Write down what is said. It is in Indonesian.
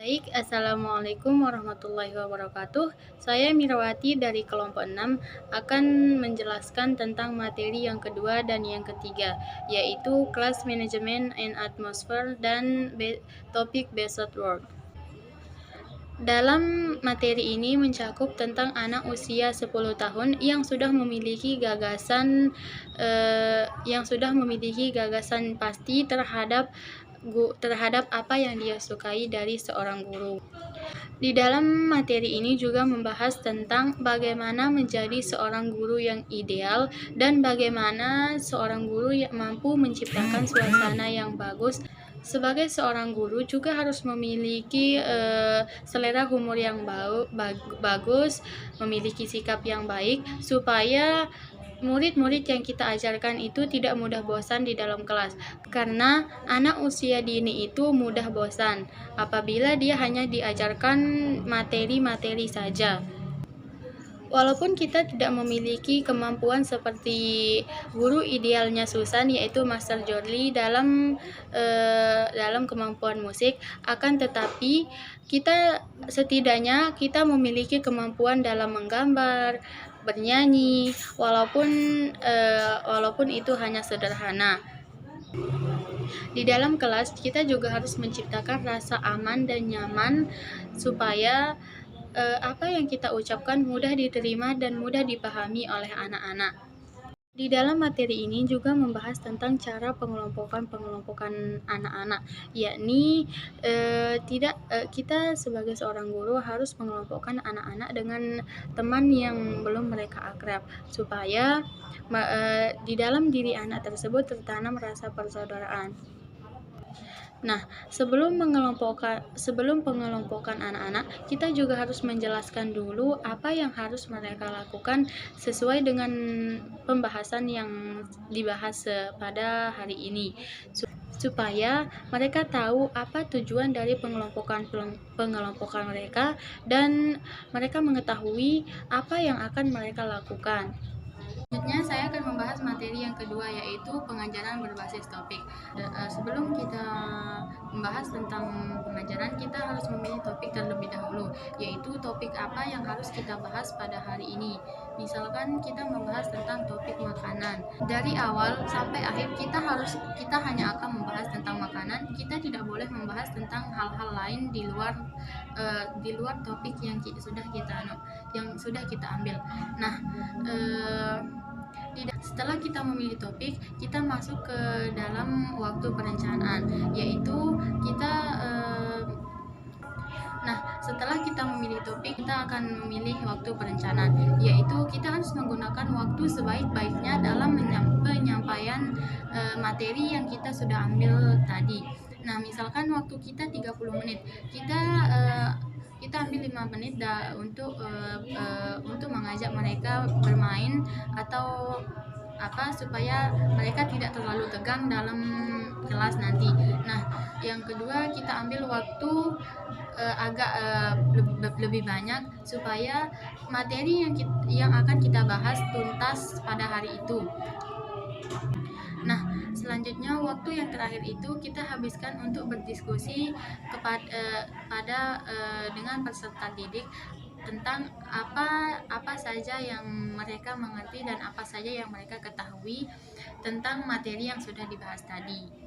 Baik, Assalamualaikum warahmatullahi wabarakatuh. Saya Mirawati dari kelompok 6 akan menjelaskan tentang materi yang kedua dan yang ketiga, yaitu Class Management and Atmosphere dan Topic Based Work. Dalam materi ini mencakup tentang anak usia 10 tahun yang sudah memiliki gagasan pasti terhadap apa yang dia sukai dari seorang guru. Di dalam materi ini juga membahas tentang bagaimana menjadi seorang guru yang ideal dan bagaimana seorang guru yang mampu menciptakan suasana yang bagus. Sebagai seorang guru juga harus memiliki selera humor yang bagus, memiliki sikap yang baik supaya murid-murid yang kita ajarkan itu tidak mudah bosan di dalam kelas, karena anak usia dini itu mudah bosan apabila dia hanya diajarkan materi-materi saja. Walaupun kita tidak memiliki kemampuan seperti guru idealnya Susan, yaitu Master Jorli dalam kemampuan musik, akan tetapi setidaknya kita memiliki kemampuan dalam menggambar, bernyanyi, walaupun itu hanya sederhana. Di dalam kelas kita juga harus menciptakan rasa aman dan nyaman supaya apa yang kita ucapkan mudah diterima dan mudah dipahami oleh anak-anak. Di dalam materi ini juga membahas tentang cara pengelompokan anak-anak, yakni kita sebagai seorang guru harus mengelompokkan anak-anak dengan teman yang belum mereka akrab, supaya di dalam diri anak tersebut tertanam rasa persaudaraan. Nah, sebelum pengelompokan anak-anak, kita juga harus menjelaskan dulu apa yang harus mereka lakukan sesuai dengan pembahasan yang dibahas pada hari ini, supaya mereka tahu apa tujuan dari pengelompokan mereka dan mereka mengetahui apa yang akan mereka lakukan. Selanjutnya saya akan membahas materi yang kedua, yaitu pengajaran berbasis topik. Sebelum kita membahas tentang pengajaran, kita harus memilih topik terlebih dahulu, yaitu topik apa yang harus kita bahas pada hari ini. Misalkan kita membahas tentang topik makanan. Dari awal sampai akhir kita hanya akan membahas tentang makanan. Kita tidak boleh membahas tentang hal-hal lain di luar topik yang sudah kita ambil. Nah, setelah kita memilih topik, kita masuk ke dalam waktu perencanaan, yaitu setelah kita memilih topik, kita akan memilih waktu perencanaan, yaitu kita harus menggunakan waktu sebaik-baiknya dalam penyampaian materi yang kita sudah ambil tadi. Nah, misalkan waktu kita 30 menit, kita ambil 5 menit untuk mengajak mereka bermain atau supaya mereka tidak terlalu tegang dalam kelas nanti. Nah, yang kedua, kita ambil waktu agak lebih banyak supaya materi yang akan kita bahas tuntas pada hari itu. Nah, selanjutnya waktu yang terakhir itu kita habiskan untuk berdiskusi dengan peserta didik tentang apa saja yang mereka mengerti dan apa saja yang mereka ketahui tentang materi yang sudah dibahas tadi.